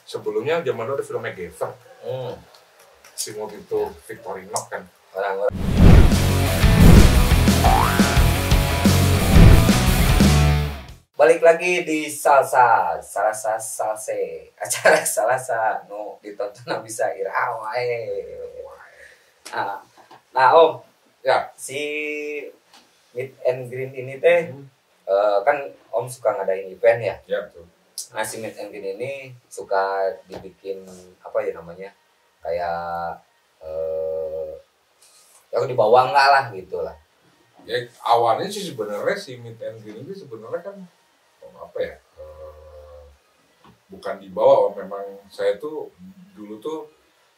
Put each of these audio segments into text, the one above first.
sebelumnya zaman dulu ada film MacGyver. Si mobil itu Victorinox kan. Orang-orang. Balik lagi di Salsa acara Salsa nu ditonton bisa irawae. Nah Om, Ya, si Meet and Green ini teh kan Om suka ngadain event ya. ya betul. Nah si Meet and Green ini suka dibikin apa ya namanya, kayak yang dibawa enggak lah gitu lah. Ya awalnya sih sebenarnya si Meet and Green ini sebenarnya kan apa ya? Bukan dibawa, memang saya tuh dulu tuh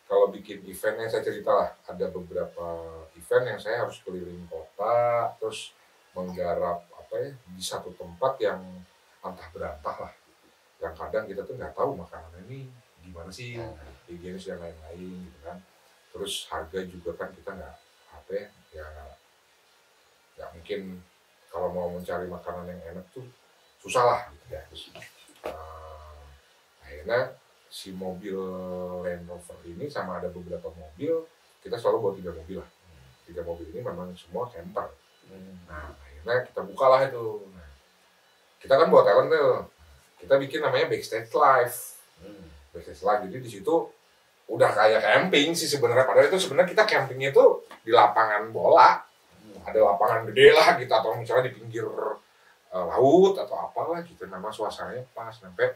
kalau bikin eventnya saya cerita lah, ada beberapa event yang saya harus keliling kota, terus menggarap apa ya di satu tempat yang antah berantah lah, yang kadang kita tuh nggak tahu makanan ini gimana sih, higienis dan lain-lain gitu kan. Terus harga juga kan kita nggak apa ya nggak mungkin kalau mau mencari makanan yang enak tuh susah lah gitu ya. Terus akhirnya si mobil Land Rover ini sama ada beberapa mobil, kita selalu bawa 3 mobil lah. 3 mobil ini memang semua camper. Nah akhirnya kita bukalah itu. Nah, kita kan buat talent tuh, kita bikin namanya Backstage Live. Backstage Live, jadi di situ udah kayak camping sih sebenarnya. Padahal itu sebenarnya kita campingnya itu di lapangan bola, ada lapangan gede lah gitu, atau misalnya di pinggir laut atau apalah gitu. Nama suasananya pas. Sampai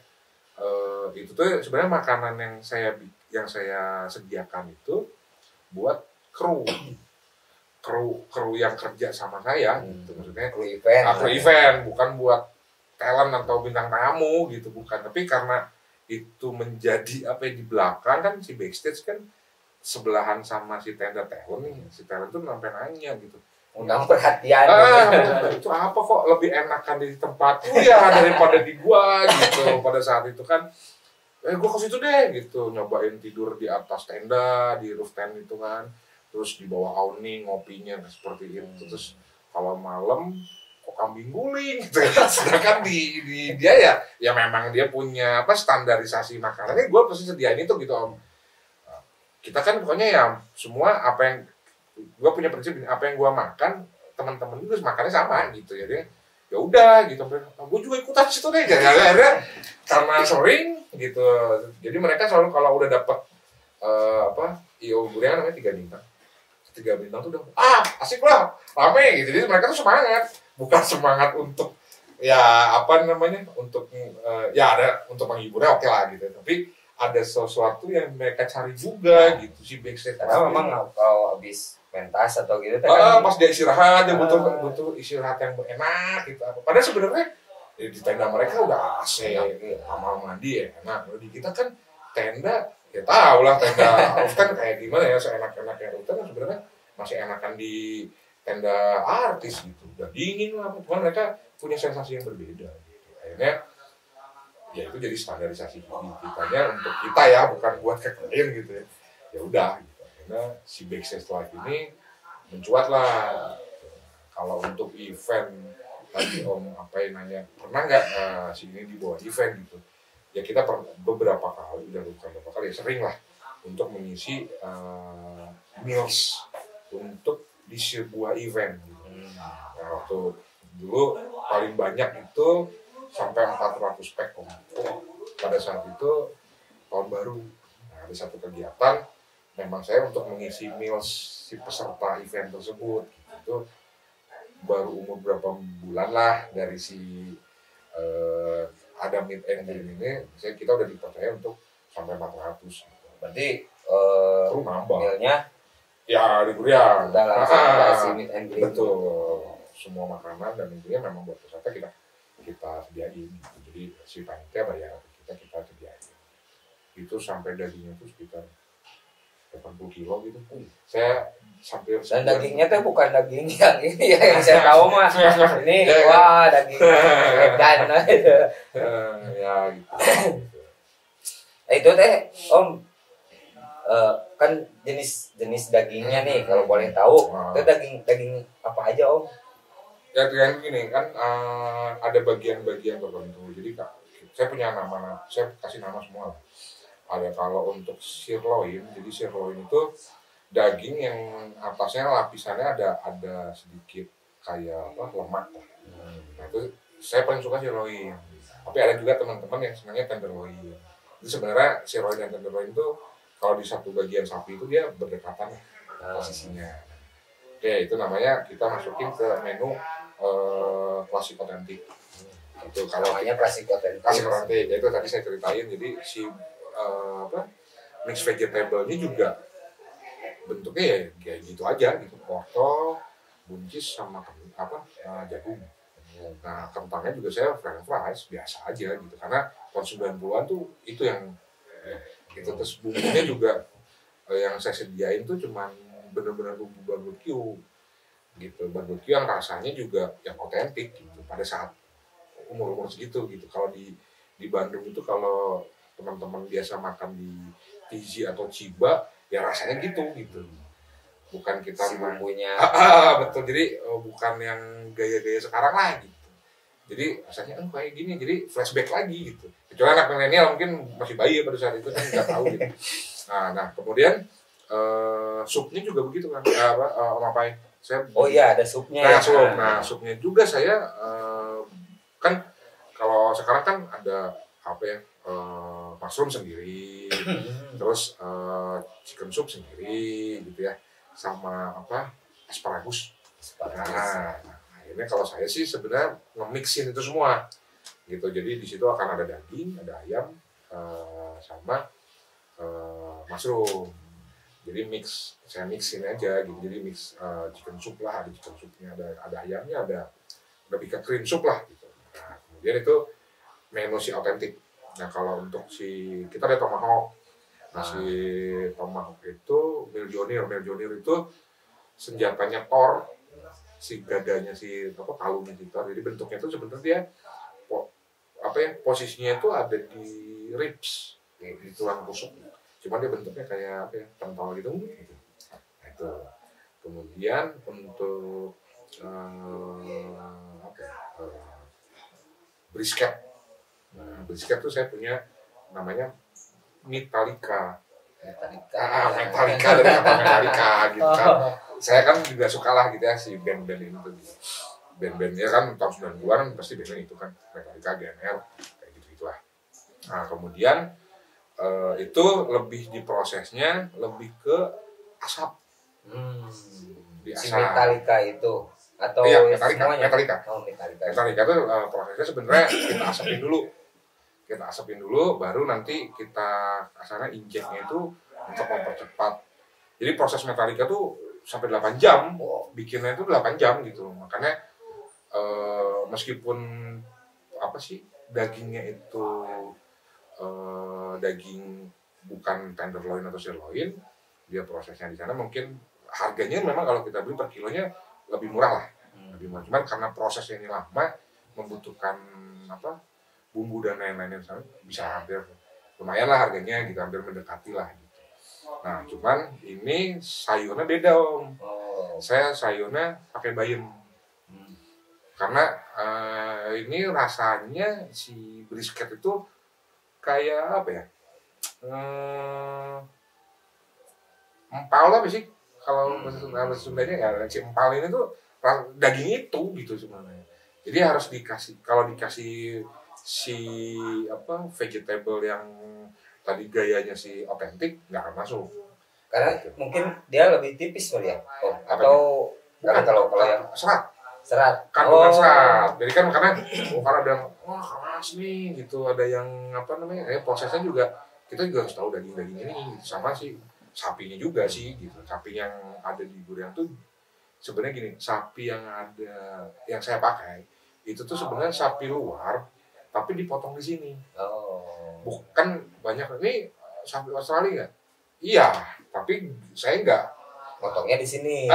itu tuh sebenarnya makanan yang saya sediakan itu buat kru yang kerja sama saya gitu. Maksudnya Kru event, bukan buat talent atau bintang tamu gitu, bukan. Tapi karena itu menjadi apa ya, di belakang kan si backstage kan sebelahan sama si tenda talent nih, si talent tuh sampai nanya gitu, undang perhatian. itu apa kok lebih enakan di tempatku ya daripada di gua gitu. Pada saat itu kan gua ke situ deh gitu, nyobain tidur di atas tenda, di roof tent itu kan, terus di bawah awning ngopinya seperti itu. Terus kalau malam kok kambing guling gitu ya. Sedangkan di dia ya memang dia punya apa standarisasi makanannya, gua pasti sediain itu gitu Om. Kita kan pokoknya ya semua apa yang gue punya prinsip, apa yang gue makan teman-teman juga makannya sama gitu. Jadi ya udah gitu, gue juga ikutan situ deh. Jadi akhirnya karena sering gitu, jadi mereka selalu kalau udah dapet IO Guringan namanya 3 bintang. 3 bintang tuh udah asik lah, rame gitu. Jadi mereka tuh semangat, bukan semangat untuk ya apa namanya, untuk ya ada untuk menghiburnya oke lah gitu, tapi ada sesuatu yang mereka cari juga gitu si backstage. Karena memang kalau habis pentas atau gitu kan pas dia istirahat, dia butuh istirahat yang enak gitu. Padahal sebenarnya di tenda mereka udah AC, kamar mandi ya enak. Di kita kan tenda, ya tau lah tenda roof kan kayak gimana ya, seenak-enaknya roof kan sebenarnya masih enakan di tenda artis gitu. Udah dingin lah, cuman mereka punya sensasi yang berbeda gitu. Akhirnya ya itu jadi standarisasi kitanya untuk kita ya, bukan buat ke klien gitu ya. Ya udah gitu. Akhirnya si Backstage Live ini mencuat lah. Kalau untuk event tadi Om apa yang nanya, pernah nggak si ini dibawa event gitu? Ya kita beberapa kali, udah bukan beberapa kali, ya sering lah untuk mengisi meals untuk di sebuah event gitu. Nah, waktu dulu paling banyak itu sampai 400 pack Om. Pada saat itu tahun baru. Nah, ada satu kegiatan memang saya untuk mengisi meals si peserta event tersebut gitu. Baru umur berapa bulan lah dari si ada Meet and Green ini, kita udah dipercaya untuk sampai 400 gitu. Berarti nambah mealnya ya di Guringan udah langsung si Meet and Green. Betul, semua makanan dan intinya memang buat peserta kita sediain gitu. Jadi si panitia bayar, kita sediain itu sampai dagingnya itu sekitar 80 kilo gitu. Saya sampai dan dagingnya tuh bukan daging yang ini ya, yang saya tahu mah ini wah daging edan gitu. Ya gitu. Itu teh Om, kan jenis dagingnya nih kalau boleh tahu, itu daging apa aja Om? Ya yang gini kan ada bagian-bagian tertentu. Jadi saya punya nama, saya kasih nama semua lah. Ada kalau untuk sirloin, jadi sirloin itu daging yang atasnya lapisannya ada sedikit kayak apa lemak. Nah itu saya paling suka sirloin. Tapi ada juga teman-teman yang senangnya tenderloin. Jadi sebenarnya sirloin dan tenderloin itu kalau di satu bagian sapi itu dia berdekatan posisinya. Oke, itu namanya kita masukin ke menu klasik otentik. Itu kalau namanya klasik otentik. Klasik otentik, itu tadi saya ceritain. Jadi si mix vegetable-nya juga bentuknya ya kayak gitu aja gitu, wortel, buncis sama jagung. Nah kentangnya juga saya french fries biasa aja gitu karena tahun 90-an tuh itu yang gitu. Terus bumbunya juga yang saya sediain tuh cuman bener-bener bumbu barbecue gitu, barbecue yang rasanya juga yang otentik gitu pada saat umur segitu gitu. Kalau di Bandung itu kalau teman-teman biasa makan di Tizi atau Ciba ya rasanya gitu bukan kita si bumbunya betul, jadi bukan yang gaya-gaya sekarang lah gitu. Jadi rasanya kayak gini, jadi flashback lagi gitu. Kecuali anak milenial mungkin masih bayi pada saat itu kan nggak tahu gitu. Nah kemudian supnya juga begitu kan, Om Apai. Oh iya ada supnya. Nah, sup. Nah supnya juga saya kan kalau sekarang kan ada apa ya, mushroom sendiri, terus chicken soup sendiri gitu ya, sama asparagus. Nah, akhirnya kalau saya sih sebenarnya nge-mixin itu semua gitu. Jadi di situ akan ada daging, ada ayam, sama mushroom. Jadi saya mixin aja gitu. Jadi mix chicken soup lah, ada chicken soupnya, ada ayamnya, ada pika cream soup lah gitu. Nah, kemudian itu menu si otentik. Nah kalau untuk kita ada tomahawk. Nah si tomahawk itu Mjolnir itu senjatanya Thor, si gadanya si kalungnya si Thor. Jadi bentuknya itu sebenarnya dia posisinya itu ada di ribs, di tulang rusuk. Cuma dia bentuknya kayak pentol gitu. Nah, itu. Kemudian untuk brisket. Nah, brisket tuh saya punya namanya Metallica dari Metallica gitu kan. Saya kan juga suka lah gitu ya si band-band ini tuh. Band-bandnya kan tahun 90-an pasti bandnya itu kan Metallica, GNR kayak gitu-gitulah. Nah, kemudian itu lebih diprosesnya lebih ke asap. Si Metallica itu atau iya, Metallica. Metallica itu prosesnya sebenarnya kita asapin dulu baru nanti kita kasarnya injeknya itu untuk mempercepat. Jadi proses Metallica tuh sampai 8 jam, bikinnya itu 8 jam gitu. Makanya meskipun dagingnya itu daging bukan tenderloin atau sirloin, dia prosesnya di sana mungkin harganya memang kalau kita beli per kilonya lebih murah lah. Lebih murah. Cuman karena prosesnya ini lama, membutuhkan bumbu dan lain-lain bisa hampir lumayan lah harganya gitu, hampir mendekati lah gitu. Nah cuman ini sayurnya beda Om. Saya sayurnya pakai bayam. Karena ini rasanya si brisket itu kayak apa ya, empal apa sih kalau bahasa Sundanya ya, si empal ini tuh daging itu gitu sebenarnya. Jadi harus kalau dikasih si vegetable yang tadi gayanya si otentik nggak akan masuk. Karena mungkin dia lebih tipis kali ya, atau kalau yang serat kandungan serat. Jadi kan karena kalau ada keras nih gitu, ada yang prosesnya juga kita juga harus tahu daging ini gitu. Sama si sapinya juga sih gitu. Sapi yang ada di durian tuh sebenarnya gini, sapi yang saya pakai itu tuh sebenarnya sapi luar tapi dipotong di sini. Bukan banyak ini sapi Australia nggak? Iya, tapi saya nggak potongnya di sini.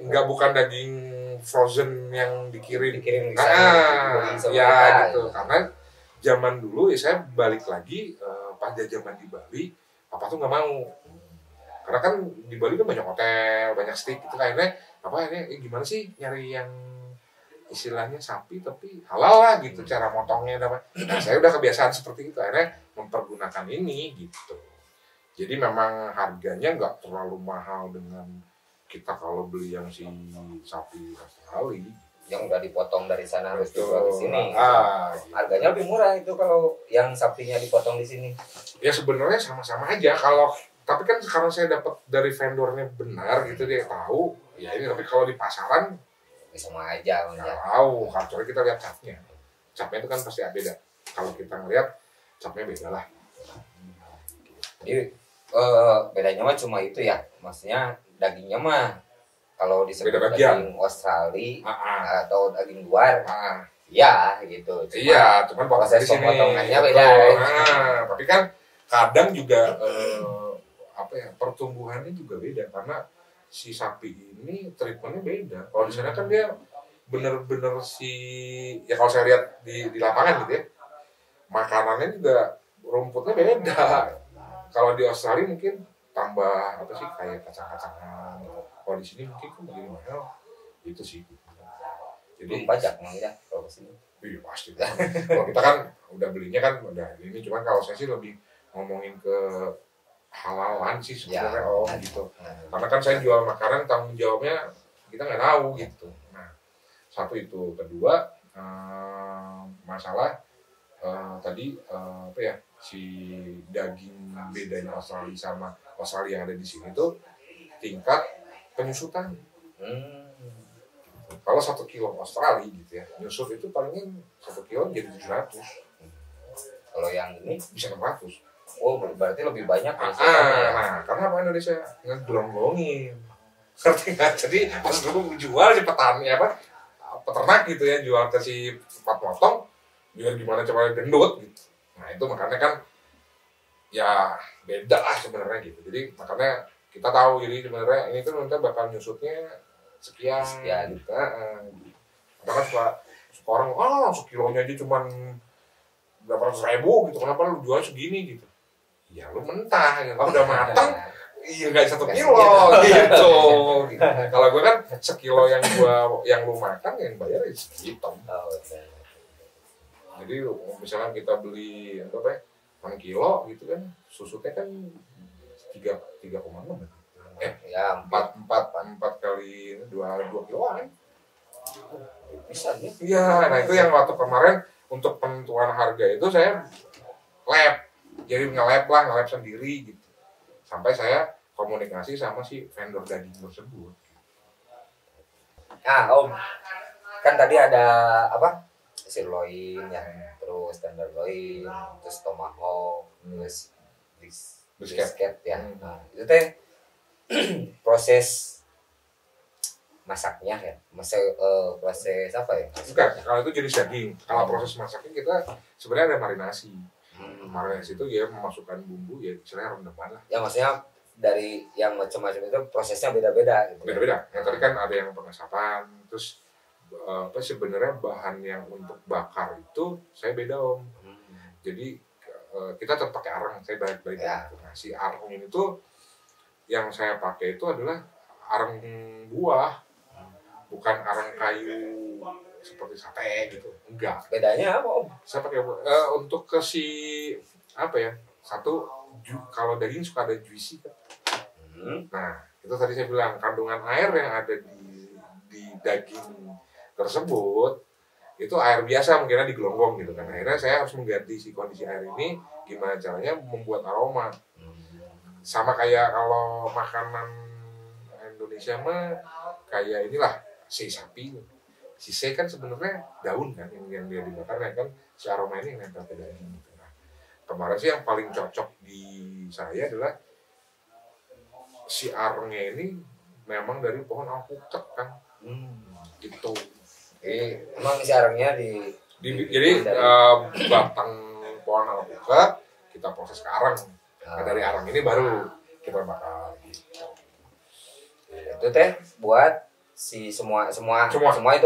Nggak bukan daging frozen yang dikirim di sana. Ya gitu. Karena zaman dulu ya saya balik lagi pada zaman di Bali, papa tuh nggak mau. Karena kan di Bali kan banyak hotel, banyak steak gitu, akhirnya gimana sih nyari yang istilahnya sapi tapi halal lah gitu cara motongnya. Nah saya udah kebiasaan seperti itu, akhirnya mempergunakan ini gitu. Jadi memang harganya nggak terlalu mahal dengan kita kalau beli yang si sapi Australia yang udah dipotong dari sana harus Betul. dijual di sini. Gitu. Harganya lebih murah itu kalau yang sapinya dipotong di sini. Ya sebenarnya sama-sama aja kalau, tapi kan sekarang saya dapat dari vendornya benar gitu, dia tahu ya ini, tapi kalau di pasaran Ya, sama aja. nggak tahu, kecuali kita lihat capnya itu kan pasti beda. Kalau kita ngelihat capnya beda lah. Jadi bedanya mah cuma itu ya, maksudnya dagingnya mah kalau disebut Beda bagian. daging Australia Ah, atau daging luar, ah. ya gitu. Iya, cuman proses di sini. pemotongannya Betul. beda. Nah, tapi kan kadang juga pertumbuhannya juga beda karena si sapi ini treatmentnya beda. Kalau di sana kan dia bener-bener ya kalau saya lihat di lapangan gitu ya, makanannya juga rumputnya beda. Kalau di Australia mungkin tambah kayak kacang-kacangan. Kalau di sini mungkin kan lebih mahal. Itu sih. Jadi pajak emang ya kalau kesini. iya pasti. Kalau kita kan udah belinya kan udah ini, cuman kalau saya sih lebih ngomongin ke halalan sih sebenarnya gitu. Karena kan saya jual makanan, tanggung jawabnya kita nggak tahu gitu. Nah, satu itu, kedua masalah tadi si daging bedanya Australia sama Australia yang ada di sini tuh tingkat penyusutan. Kalau 1 kilo Australia gitu ya, nyusut itu palingnya 1 kilo jadi 700. Kalau yang ini bisa 600. Oh, berarti lebih banyak. Nah, karena apa Indonesia ngegelonggongin. Ngerti nggak? Jadi pas dulu jual si petani peternak gitu ya, jual ke si tempat potong, biar gimana coba gendut gitu. Nah itu makanya kan ya beda lah sebenarnya gitu. Jadi makanya kita tahu, jadi sebenarnya ini tuh nanti bakal nyusutnya sekian gitu. Karena kan suka orang, sekilonya aja cuman berapa ratus ribu gitu, kenapa lu jual segini gitu? Ya lu mentah, ya. Kalau udah matang, iya nggak 1 kilo gitu. Kalau gue kan sekilo yang lu makan yang bayar ya segitu. Jadi misalnya kita beli 6 kilo gitu kan, susutnya kan 3,6. Ya 4 kali 2 kiloan. Bisa ya? Iya, nah itu yang waktu kemarin untuk penentuan harga itu saya lab, jadi nge-lab sendiri gitu. Sampai saya komunikasi sama si vendor daging tersebut. Om, kan tadi ada sirloin yang terus tenderloin, terus tomahawk, terus brisket ya. Nah, itu teh proses masaknya ya, proses apa ya? Bukan, kalau itu jenis daging. Kalau proses masaknya kita sebenarnya ada marinasi. Marinasi itu ya memasukkan bumbu ya istilahnya rendaman lah. Ya maksudnya dari yang macam-macam itu prosesnya beda-beda. Gitu. Beda-beda. Yang tadi kan ada yang pengasapan, terus sebenarnya bahan yang untuk bakar itu saya beda Om. Jadi kita tetap pakai arang, saya balik ya. Nah, si arang ini tuh yang saya pakai itu adalah arang buah, bukan arang kayu seperti sate gitu, enggak. Bedanya apa Om? Saya pakai untuk ke si satu kalau daging suka ada juicy kan. Nah itu tadi saya bilang kandungan air yang ada di daging tersebut itu air biasa mungkin digelonggong gitu kan. Akhirnya saya harus mengganti si kondisi air ini, gimana caranya membuat aroma. Sama kayak kalau makanan Indonesia mah kayak inilah si sapi. Si kan sebenarnya daun kan yang dia dibakar kan si aroma ini yang nempel ke daging gitu. Nah, kemarin sih yang paling cocok di saya adalah si arengnya ini memang dari pohon alpukat kan. Gitu. Emang si arengnya jadi batang pohon alpukat kita proses ke arang. Nah, dari arang ini baru kita bakar gitu. Itu teh buat si semua itu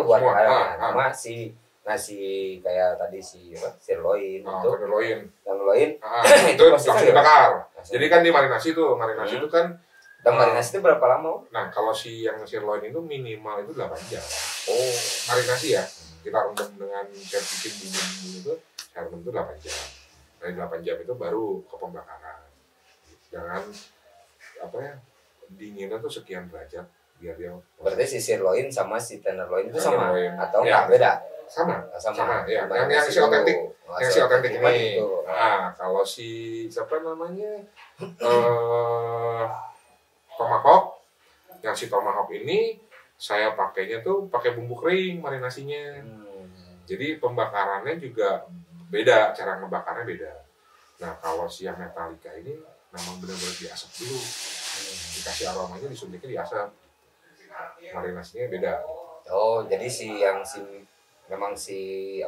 buat makanan. Cuma si nasi kayak tadi si sirloin tenderloin itu itu langsung dibakar. Jadi kan di marinasi itu kan Dan marinasi itu berapa lama? Nah, kalau yang sirloin itu minimal itu 8 jam. Oh, Marinasi ya. Kita rendam dengan saya bikin bumbu itu, saya rendam itu 8 jam. Dari 8 jam itu baru ke pembakaran. Jangan dinginnya tuh sekian derajat biar dia. Berarti si sirloin sama si tenderloin itu sama atau ya, beda? Sama. Ya. Yang si otentik. Yang si otentik ini. Nah, kalau si siapa namanya? Tomahawk. Yang si tomahawk ini saya pakainya tuh pakai bumbu kering marinasinya. Jadi pembakarannya juga beda, cara ngebakarnya beda. Nah, kalau si yang Metallica ini memang benar-benar diasap dulu. Dikasih aromanya, disuntiknya diasap. Marinasinya beda. Oh, jadi memang si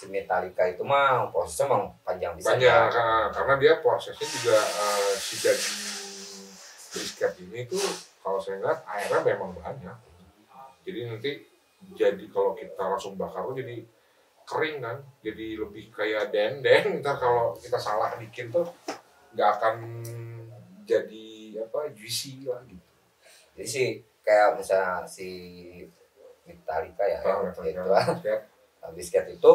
Metallica itu mah prosesnya memang panjang bisa. Banyak, karena dia prosesnya juga si daging brisket ini tuh kalau saya lihat airnya memang banyak. Jadi nanti kalau kita langsung bakar tuh jadi kering kan, jadi lebih kayak dendeng. Ntar kalau kita salah bikin tuh nggak akan jadi juicy lah gitu. Jadi sih kayak misalnya si Metallica ya, biskuit itu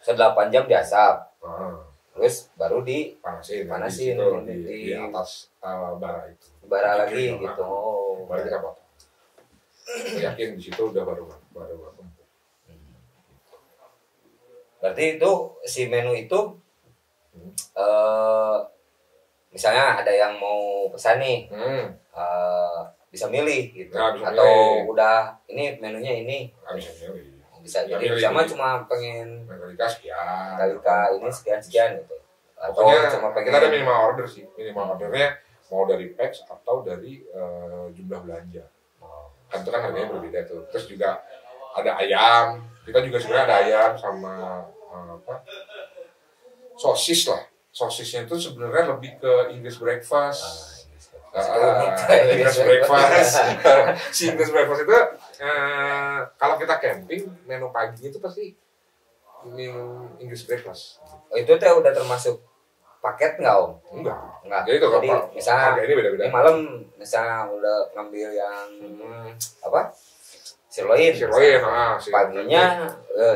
8 jam diasap, terus baru dipanasin di atas bara itu. Bara lagi gitu. Baru kita potong. Saya yakin di situ udah baru. Berarti itu si menu itu misalnya ada yang mau pesan nih, bisa milih gitu, atau udah ini menunya ini. Bisa milih. Bisa jadi sama cuma pengen Metallica sekian. Metallica ini sekian gitu. Atau pokoknya cuma pengen kita ada minimal order sih. Minimal ordernya mau dari packs atau dari jumlah belanja. Kan itu kan harganya berbeda tuh. Terus juga ada ayam. Kita juga sebenarnya ada ayam sama sosis lah. Sosisnya itu sebenarnya lebih ke English breakfast. English breakfast. Si English breakfast itu kalau kita camping menu paginya itu pasti minum English breakfast. Oh, itu teh udah termasuk paket nggak Om? Enggak. Jadi misalnya ini beda-beda. Ini malam misalnya udah ngambil yang sirloin. Paginya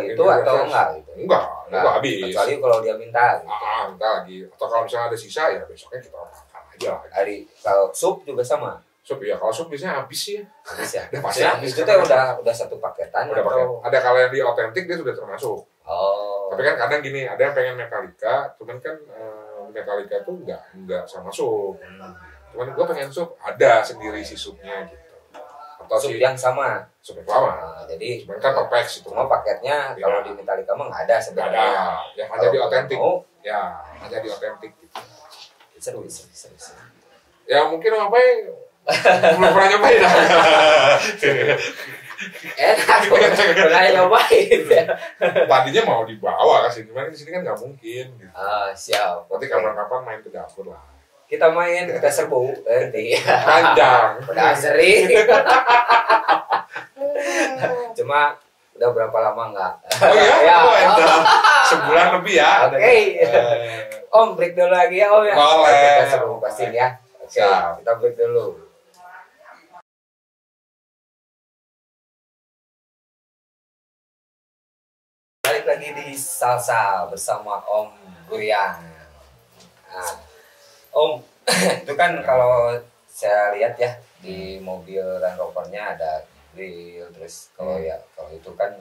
itu atau enggak gitu? Enggak habis. Kecuali kalau dia minta. Gitu. Minta lagi. Atau kalau misalnya ada sisa ya besoknya kita makan aja. Kalau sup juga sama. Sup ya, kalau sup biasanya habis sih ya. Habis ya. Pasti habis. Itu teh udah satu paketan. Ada kalau yang di otentik dia sudah termasuk. Oh. Tapi kan kadang gini, ada yang pengen Metallica, cuman kan Metallica tuh enggak sama sup. Cuman gue pengen sup, ada sendiri si supnya gitu. Atau sup yang sama. Sup yang sama. Jadi cuman kan per packs itu. Cuma paketnya ya. Kalau di Metallica mah nggak ada sebenarnya. Ada. Yang hanya di otentik. Ya, hanya di otentik gitu. Seru. Ya mungkin belum pernah nyobain. Enak, pernah nyobain. Tadinya mau dibawa ke sini, cuman di sini kan nggak mungkin. Gitu. Siap. Nanti kapan-kapan main ke dapur lah. Kita serbu nanti. Panjang. Udah sering. Cuma udah berapa lama nggak? Oh ya? Sebulan lebih ya. Oke. Om break dulu lagi ya Om ya. Boleh. Kita serbu pasti ya. Oke, kita break dulu. Balik lagi di Salsa bersama Om Gurian. Nah, Om, itu kan kalau saya lihat ya di mobil Land Rover-nya ada grill, terus kalau itu kan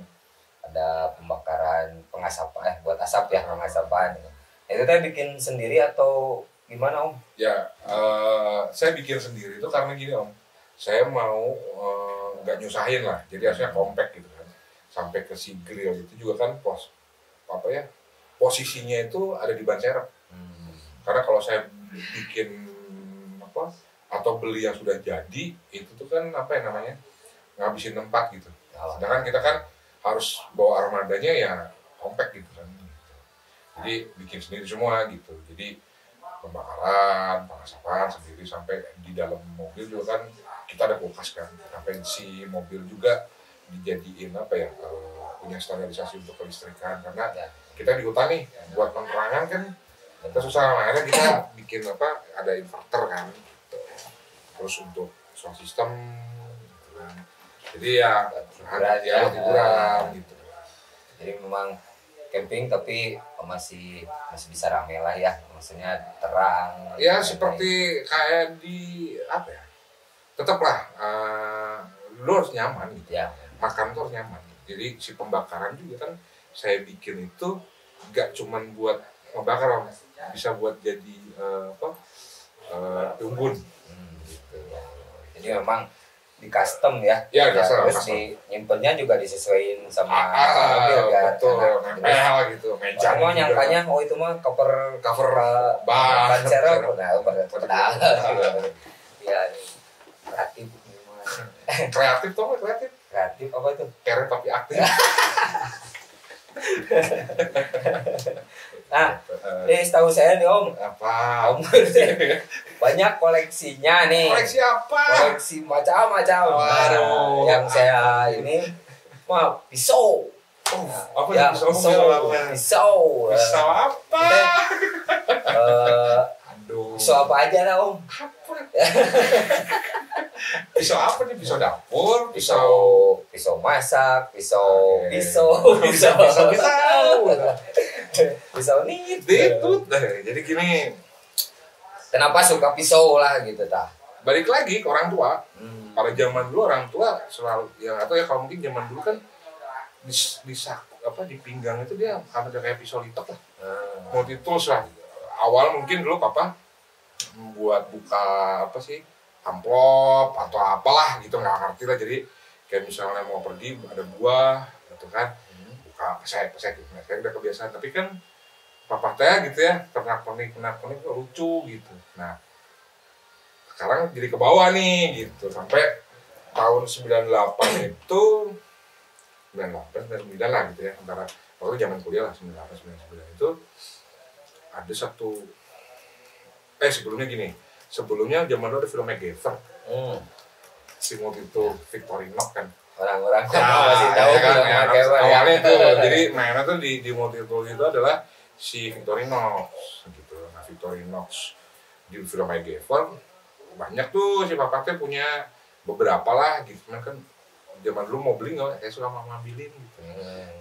ada pembakaran pengasapan buat asap ya, pengasapan. Itu teh bikin sendiri atau gimana Om? Ya, saya bikin sendiri itu karena gini Om, saya mau nggak nyusahin lah, jadi harusnya compact gitu kan. Sampai ke si grill itu juga kan posisinya itu ada di ban serep. Karena kalau saya bikin atau beli yang sudah jadi itu tuh kan ngabisin tempat gitu. Sedangkan kita kan harus bawa armadanya ya compact gitu kan. Jadi bikin sendiri semua gitu. Jadi pembakaran, pengasapan sendiri sampai di dalam mobil juga kan kita ada kulkas kan. Sampai si mobil juga dijadiin punya standarisasi untuk kelistrikan karena kita di hutan nih buat penerangan kan kita susah, makanya kita bikin ada inverter kan gitu. terus untuk sound system gitu kan. Jadi ya hiburan gitu. Jadi memang camping tapi masih bisa rame lah ya, maksudnya terang ya seperti kayak di apa ya, tetaplah lu harus nyaman gitu ya. Makan tuh harus nyaman. Jadi si pembakaran juga kan saya bikin itu gak cuman buat membakar, bisa buat jadi unggun gitu. Jadi memang di custom ya, terus nyimpennya juga disesuaikan sama mobil kan, nempel gitu, meja semua nyangkanya itu mah cover ban serep, ya kreatif apa itu? Keren tapi aktif. Nah, setahu saya nih Om, apa? Om banyak koleksinya nih. Koleksi apa? Koleksi macam-macam. Nah, yang saya ini mah pisau. Apa ya, pisau apa? Aduh. Pisau apa aja lah Om? Apa? Pisau apa nih? Pisau dapur, pisau masak, pisau nih. Jadi gini. Kenapa suka pisau lah gitu tah? Balik lagi ke orang tua. Pada zaman dulu orang tua selalu atau kalau mungkin zaman dulu kan di pinggang itu dia ada kayak pisau lipat lah. Multi-tools lah. Awal mungkin dulu papa membuat buka amplop atau apalah gitu, nggak ngerti lah. Jadi kayak misalnya mau pergi ada buah gitu kan, buka pesek gitu. Nah, saya udah kebiasaan, tapi kan papa teh gitu ya, pernak-pernik lucu gitu. Nah sekarang jadi ke bawah nih gitu, sampai tahun 98 itu 99 lah gitu ya, antara waktu zaman kuliah lah 98-99 itu ada satu sebelumnya zaman dulu ada film MacGyver. Si mobil itu Victorinox kan. Orang-orang masih tahu kan MacGyver. Awalnya itu jadi mainnya tuh di mobil itu adalah si Victorinox gitu. Nah, Victorinox di film MacGyver banyak tuh si papa teh punya beberapa lah gitu. Kan zaman dulu mau beli nggak, saya suka ngambilin gitu.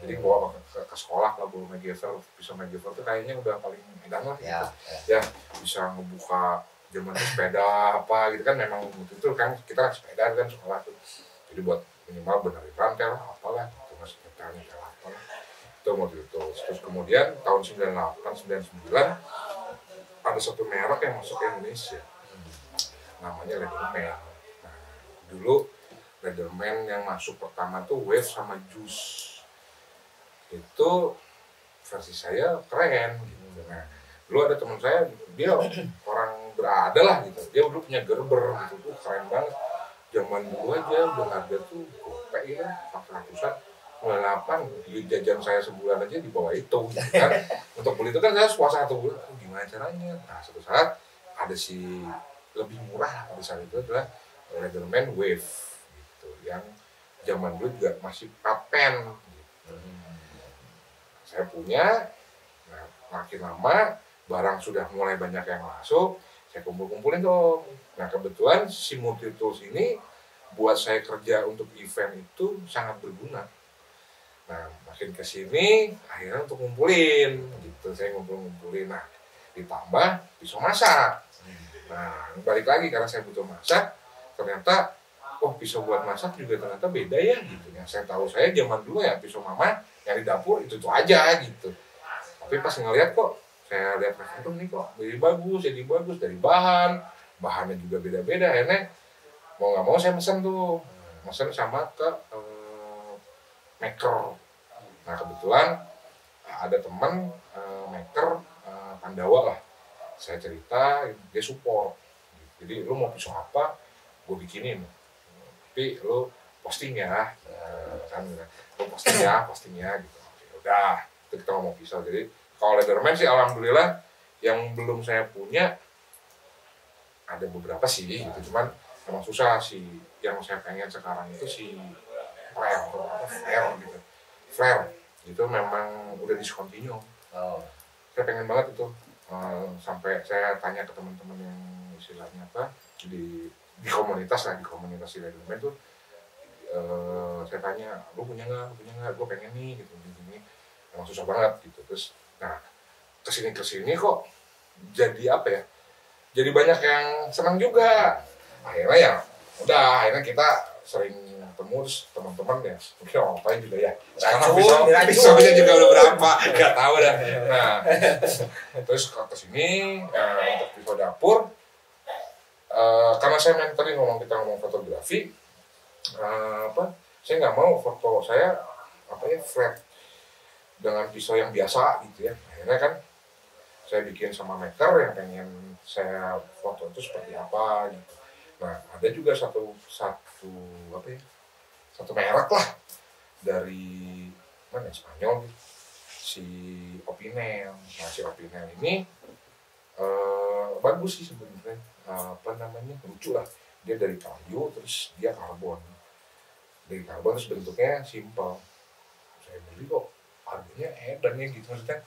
Jadi bawa ke sekolah lah bawa MacGyver, bisa MacGyver tuh kayaknya udah paling edan lah gitu. Ya bisa ngebuka zaman sepeda apa gitu kan, memang itu kan kita sepeda kan sekolah tuh. Jadi buat minimal benerin rantai lah apalah gitu, masih nyetelnya kayak apa lah. Itu mobil itu. Terus kemudian tahun 98-99 ada satu merek yang masuk ke Indonesia. Namanya Leatherman. Nah, dulu Leatherman yang masuk pertama tuh Wave sama Juice. Itu versi saya keren gitu. Nah, dulu ada teman saya, dia orang berada lah gitu. Dia dulu punya Gerber gitu, tuh keren banget. Zaman dulu aja udah harga tuh gopek ya, 400-an. 98, duit jajan saya sebulan aja di bawah itu gitu kan. Untuk beli itu kan saya puasa 1 bulan, gimana caranya? Nah, suatu saat ada si lebih murah pada saat itu adalah Leatherman Wave gitu, yang zaman dulu juga masih paten gitu. Saya punya. Nah, makin lama barang sudah mulai banyak yang masuk, saya kumpulin tuh. Nah, kebetulan si multi-tools ini buat saya kerja untuk event itu sangat berguna. Nah, makin kesini akhirnya untuk ngumpulin gitu, saya ngumpulin. Nah, ditambah pisau masak. Nah, balik lagi karena saya butuh masak, ternyata pisau buat masak juga ternyata beda ya gitu. Yang saya tahu saya zaman dulu ya pisau mama yang di dapur itu aja gitu. Tapi pas ngeliat saya lihat referensi nih jadi bagus dari bahannya juga beda-beda. Akhirnya mau nggak mau saya mesen sama ke maker. Nah, kebetulan ada teman maker Pandawa lah. Saya cerita, dia support. Jadi lu mau pisau apa, gue bikinin. Tapi lu posting ya, kan? Lu posting ya gitu. Udah, itu kita ngomong pisau. Jadi kalau Leatherman sih alhamdulillah yang belum saya punya ada beberapa sih gitu. Cuman emang susah sih. Yang saya pengen sekarang itu si flare gitu. Flare itu memang udah discontinue. Saya pengen banget itu. Sampai saya tanya ke teman-teman yang istilahnya di di komunitas di Leatherman tuh saya tanya, lu punya nggak, gue pengen nih gitu, gini emang susah banget gitu. Terus nah kesini kok jadi apa ya, jadi banyak yang senang juga. Akhirnya ya udah, akhirnya kita sering ketemu teman-teman ya, mungkin orang tua juga ya sekarang pisaunya juga udah berapa nggak tahu dah. Nah terus kesini untuk pisau dapur, karena saya tadi kita ngomong fotografi, saya nggak mau foto saya flat dengan pisau yang biasa gitu ya. Akhirnya kan saya bikin sama maker yang pengen saya foto itu seperti apa gitu. Nah ada juga satu merek lah dari mana Spanyol gitu, si Opinel. Nah si Opinel ini bagus sih sebenarnya, lucu lah. Dia dari kayu terus dia karbon terus bentuknya simple. Saya beli kok harganya edannya gitu, maksudnya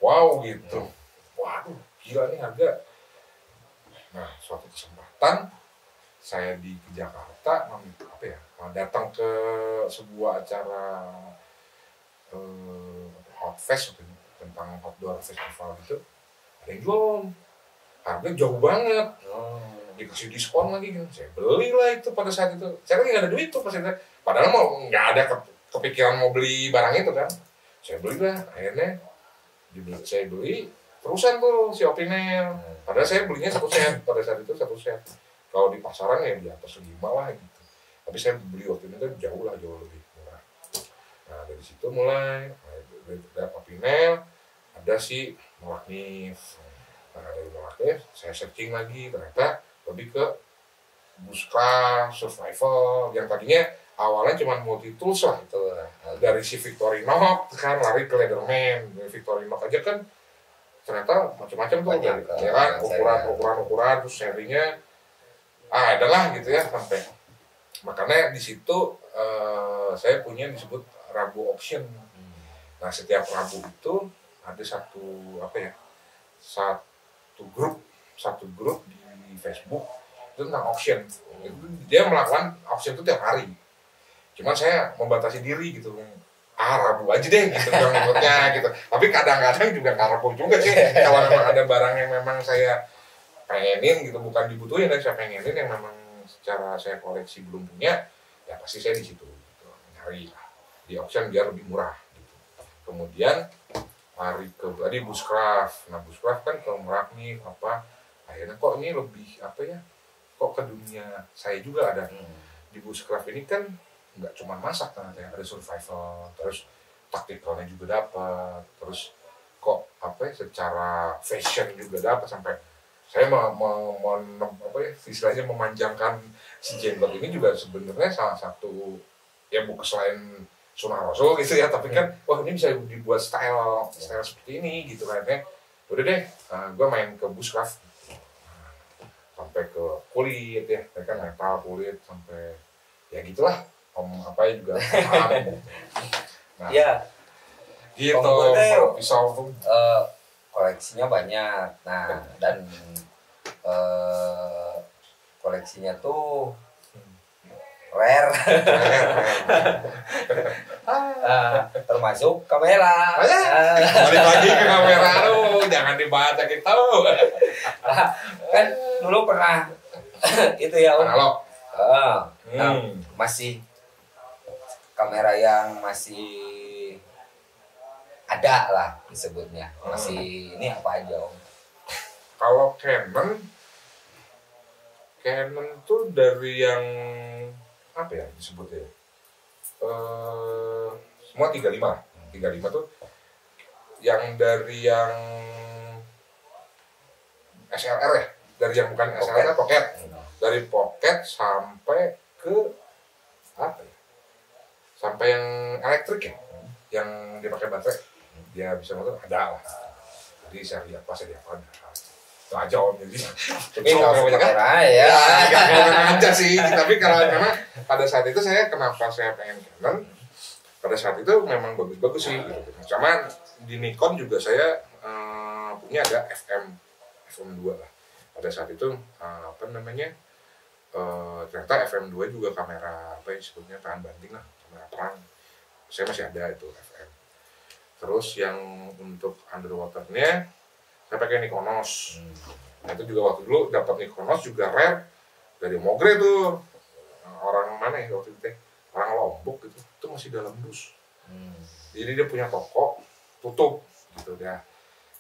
wow gitu, waduh gila nih harga. Nah suatu kesempatan saya di Jakarta datang ke sebuah acara Hot Fest tentang outdoor festival gitu, ada yang jual harga jauh banget, dikasih diskon lagi gitu. Saya belilah itu pada saat itu. Saya lagi nggak ada duit tuh pas itu, padahal mau nggak ada kepikiran mau beli barang itu kan. Saya belilah, akhirnya saya beli terusan tuh si Opinel. Padahal saya belinya satu set pada saat itu, satu set. Kalau di pasaran ya di atas 5 lah gitu. Tapi saya beli waktu itu jauh lebih murah. Nah dari situ mulai dari Opinel ada si Molaknif. Nah dari Molaknif saya searching lagi, ternyata lebih ke Bushcraft, survival yang tadinya awalnya cuma multi tools lah itu. Dari si Victorinox kan lari ke Leatherman. Dari Victorinox aja kan ternyata macam-macam tuh ya kan, ukuran terus serinya adalah gitu ya, sampai makanya di situ saya punya disebut Rabu Auction. Nah setiap Rabu itu ada satu grup di Facebook itu tentang auction. Dia melakukan auction itu tiap hari. Cuman saya membatasi diri gitu, Rabu aja deh gitu yang ikutnya gitu. Tapi kadang-kadang juga nggak Rabu juga sih. Kalau memang ada barang yang memang saya pengenin gitu, bukan dibutuhin, dan saya pengenin yang memang secara saya koleksi belum punya, ya pasti saya di situ gitu, nyari di auction biar lebih murah gitu. Kemudian lari ke tadi Bushcraft. Nah Bushcraft kan ke Molaknif akhirnya kok ini lebih kok ke dunia saya juga ada. Di Bushcraft ini kan nggak cuma masak, ternyata ada survival, terus taktikalnya juga dapat, terus kok secara fashion juga dapat. Sampai saya istilahnya memanjangkan si jenggot ini juga sebenarnya salah satu ya, bukan selain sunnah Rasul gitu ya, tapi kan ini bisa dibuat style seperti ini gitu kan. Udah deh, gue main ke Bushcraft sampai ke kulit ya, kan metal kulit sampai ya gitulah, juga paham. Nah, ya gitu pisau tuh koleksinya banyak. Nah dan koleksinya tuh rare. Termasuk kamera. Balik lagi ke kamera lu, jangan dibaca gitu. Kan dulu pernah itu ya analog. Masih kamera yang masih ada lah disebutnya. Masih ini apa aja Om? Kalau Canon tuh dari yang disebutnya semua 35 tuh yang dari yang SLR ya, dari yang bukan SLR pocket, dari pocket sampai ke sampai yang elektrik ya, yang dipakai baterai dia bisa motor ada lah. Jadi saya lihat pas dia apa itu aja Om, jadi nggak banyak kan ya aja sih. Tapi kalau memang pada saat itu kenapa saya pengen Canon, pada saat itu memang bagus-bagus sih gitu. Sama di Nikon juga saya punya ada FM2 lah pada saat itu, ternyata FM2 juga kamera apa ya sebutnya tahan banting lah, kamera perang. Saya masih ada itu FM. Terus yang untuk underwaternya saya pakai Nikonos. Nah itu juga waktu dulu dapat Nikonos juga rare dari Mogre tuh. Orang mana ya waktu itu? Orang Lombok gitu. Itu masih dalam dus. Jadi dia punya toko tutup gitu ya.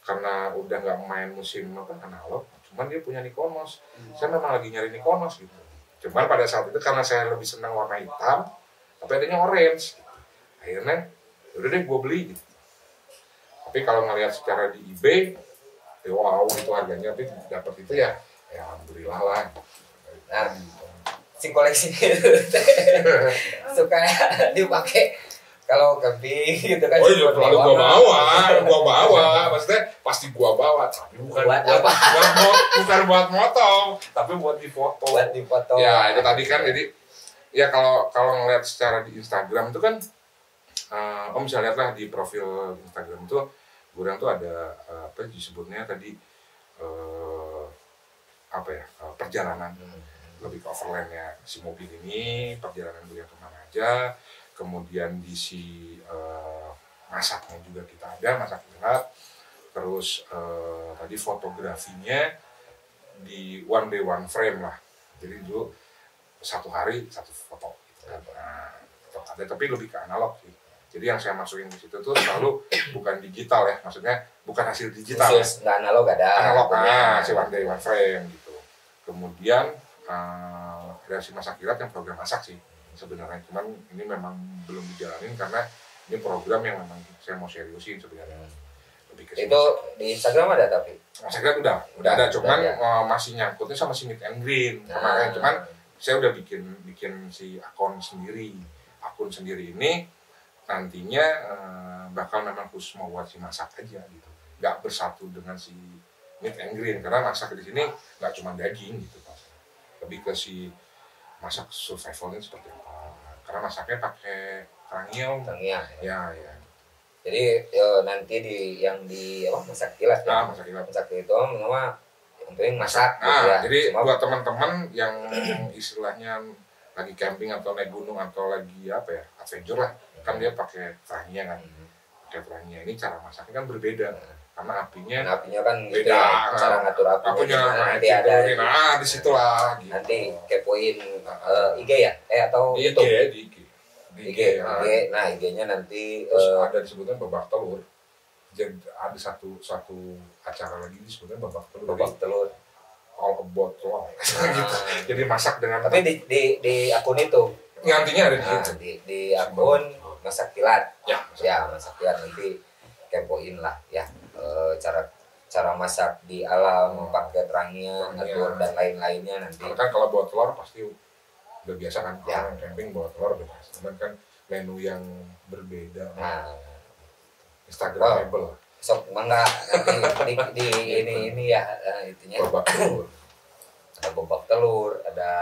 Karena udah nggak main musim apa analog, cuman dia punya Nikonos. Saya memang lagi nyari Nikonos gitu. Cuman pada saat itu karena saya lebih senang warna hitam, tapi adanya orange. Gitu. Akhirnya, udah deh gue beli gitu. Tapi kalau ngelihat secara di eBay, ya wow itu harganya, tapi dapat itu ya alhamdulillah lah. Nah, si koleksi itu suka dipakai kalau camping gitu kan. Oh iya, selalu gua bawa, maksudnya pasti gua bawa, tapi bukan buat apa? bukan buat motong, tapi buat difoto. Buat difoto. Ya itu tadi kan, jadi ya kalau ngeliat secara di Instagram itu kan, Om bisa lihat lah di profil Instagram itu, Gurian tuh ada apa disebutnya tadi perjalanan lebih ke overlandnya si mobil ini, perjalanan Gurian kemana aja. Kemudian diisi masaknya juga kita ada, masak gelap. Terus tadi fotografinya di one day one frame lah. Jadi dulu satu hari satu foto gitu kan. Nah, ada tapi lebih ke analog sih. Jadi yang saya masukin di situ tuh selalu bukan digital ya, maksudnya bukan hasil digital. Khusus nggak analog ada. Analog si one day one frame gitu. Kemudian ada si masak kilat yang program masak sih. Sebenarnya cuman ini memang belum dijalanin karena ini program yang memang saya mau seriusin sebenarnya. Lebih ke itu di Instagram ada tapi Instagram udah ada cuman masih nyangkutnya sama si Meet and Green kemarin. Cuman saya udah bikin si akun sendiri ini nantinya bakal memang khusus mau buat si masak aja gitu, nggak bersatu dengan si Meet and Green karena masak di sini nggak cuma daging gitu, lebih ke si masak survivalnya seperti apa, karena masaknya pakai tangiyong. Ya. Jadi nanti yang di masak kilat ya. Masak itu nama yang penting masak. Gitu ya. Jadi buat teman-teman yang istilahnya lagi camping atau naik gunung atau lagi adventure lah, kan dia pakai tangiyong kan. Pakai tangiyong ini cara masaknya kan berbeda. Karena apinya kan beda, gitu ya, cara ngatur apinya nanti ada di situlah gitu. Nanti kepoin IG ya atau di YouTube IG. Nah IG-nya nanti terus ada disebutkan babak telur. Jadi ada satu acara lagi disebutkan babak telur all about telur gitu. Jadi masak dengan tapi di akun itu nantinya ada di akun masak kilat ya masak kilat nanti kepoin lah ya cara masak di alam pakai terangnya atur dan lain-lainnya nanti. Kan kalau bawa telur pasti udah biasa kan, camping bawa telur udah biasa. Cuman kan menu yang berbeda, Instagramable. Sok mangga nanti di ini ya itunya. Ada babak telur, ada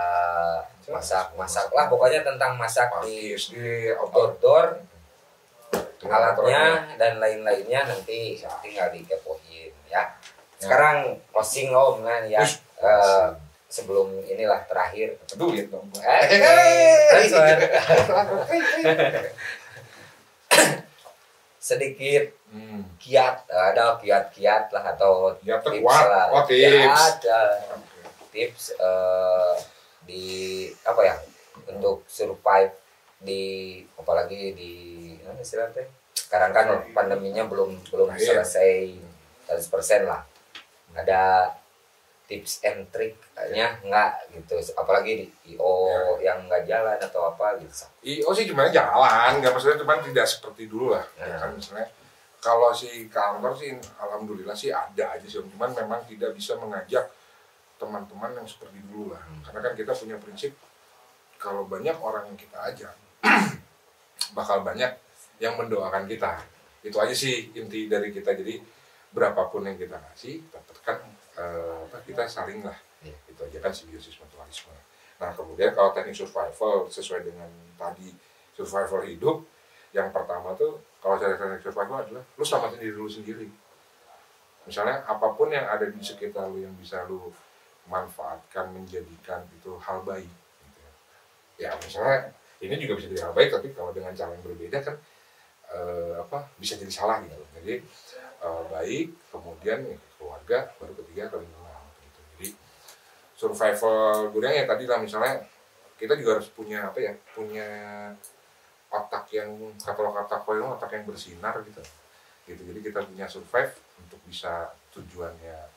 masak lah pokoknya tentang masak di outdoor. Alatnya dan lain-lainnya nanti tinggal dikepoin ya. Sekarang closing Om kan ya. Sebelum inilah terakhir. Duit dong. Sedikit ada kiat lah atau tips lah. Tips di apa ya untuk survive di apalagi di istilahnya sekarang kan pandeminya belum selesai 100% lah. Ada tips and trick-nya enggak gitu, apalagi di IO yang enggak jalan atau apa gitu. IO sih cuma jalan, enggak maksudnya cuman tidak seperti dulu lah. Ya kan misalnya kalau si kantor sih alhamdulillah sih ada aja sih, cuman memang tidak bisa mengajak teman-teman yang seperti dulu lah. Karena kan kita punya prinsip kalau banyak orang yang kita ajak bakal banyak yang mendoakan kita. Itu aja sih inti dari kita. Jadi berapapun yang kita kasih, dapatkan kita saling lah. Itu aja kan simbiosis mutualisme. Nah kemudian kalau teknik survival sesuai dengan tadi survival hidup, yang pertama tuh kalau saya teknik survival adalah lu selamatin diri lu sendiri. Misalnya apapun yang ada di sekitar lu yang bisa lu manfaatkan, menjadikan itu hal baik gitu. Ya misalnya ini juga bisa jadi hal baik, tapi kalau dengan cara yang berbeda kan bisa jadi salah gitu. Jadi baik, kemudian keluarga, baru ketiga ke lingkungan gitu. Jadi survival durian ya tadi lah, misalnya kita juga harus punya punya otak yang kata otak yang bersinar gitu. Jadi kita punya survive untuk bisa tujuannya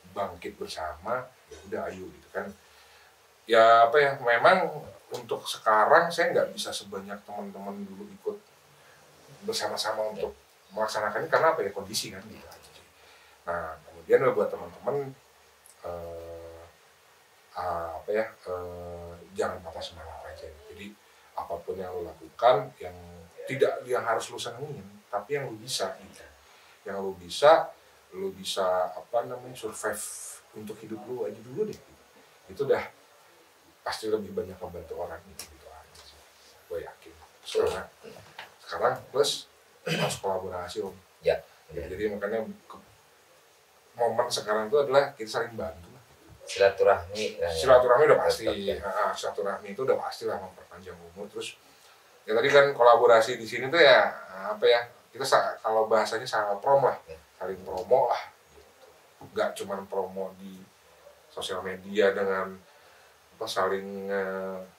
bangkit bersama, ya udah ayo gitu kan. Ya memang untuk sekarang saya nggak bisa sebanyak teman-teman dulu ikut bersama-sama untuk melaksanakannya karena kondisi kan gitu aja. Nah kemudian buat teman-teman jangan patah semangat aja. Jadi apapun yang lo lakukan yang harus lo senengin, tapi yang lo bisa gitu. Yang lo bisa survive untuk hidup lo aja dulu deh. Itu udah pasti lebih banyak membantu orang gitu aja sih. Gue yakin. Sekarang plus harus kolaborasi Om. Ya. Jadi makanya momen sekarang itu adalah kita saling bantu. Silaturahmi udah pasti. Silaturahmi itu udah pasti lah, memperpanjang umur. Terus ya tadi kan kolaborasi di sini tuh ya kita kalau bahasanya saling promo lah, saling promo lah. Nggak cuma promo di sosial media dengan saling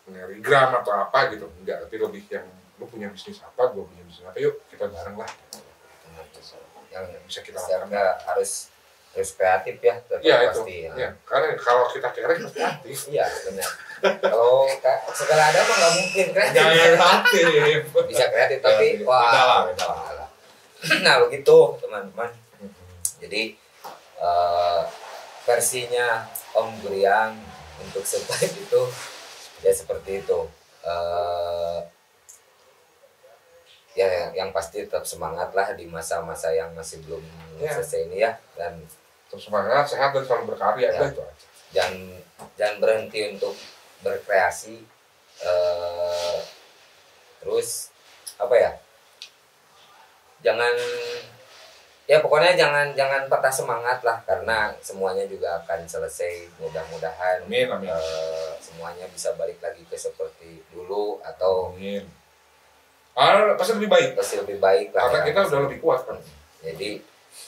ngerigram atau apa gitu, enggak, tapi lebih yang lu punya bisnis apa, gue punya bisnis apa, yuk kita bareng lah. Yang bisa kita lakukan. harus kreatif ya, Iya pasti. Itu. Ya. Karena kalau kita kreatif, kreatif. Iya benar. Kalau segala ada mah nggak mungkin kreatif. Kreatif. Bisa kreatif tapi wah. Beda. Nah begitu teman-teman. Jadi versinya Om Guriang untuk survive itu ya seperti itu. Ya yang pasti tetap semangat lah di masa-masa yang masih belum selesai ini ya, dan tetap semangat, sehat, dan selalu berkarya ya. Itu aja. Jangan berhenti untuk berkreasi, terus pokoknya jangan patah semangat lah, karena semuanya juga akan selesai mudah-mudahan. Amin. Semuanya bisa balik lagi ke seperti dulu atau amin. Pasti lebih baik lah ya, karena kita udah lebih kuat kan. Jadi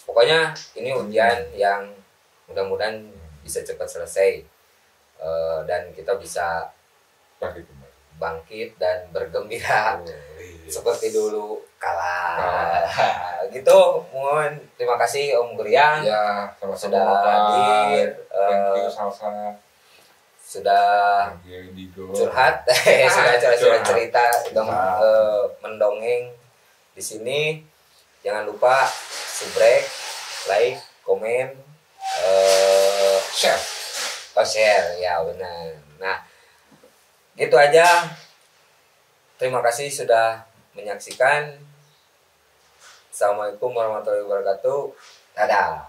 pokoknya ini ujian yang mudah-mudahan bisa cepat selesai, dan kita bisa bangkit dan bergembira seperti dulu kalah. Gitu. Mohon terima kasih Om Guriang ya, sudah hadir, sudah curhat, sudah cerita, mendongeng di sini. Jangan lupa subscribe, like, komen, share ya benar. Nah gitu aja. Terima kasih sudah menyaksikan. Assalamualaikum warahmatullahi wabarakatuh. Dadah.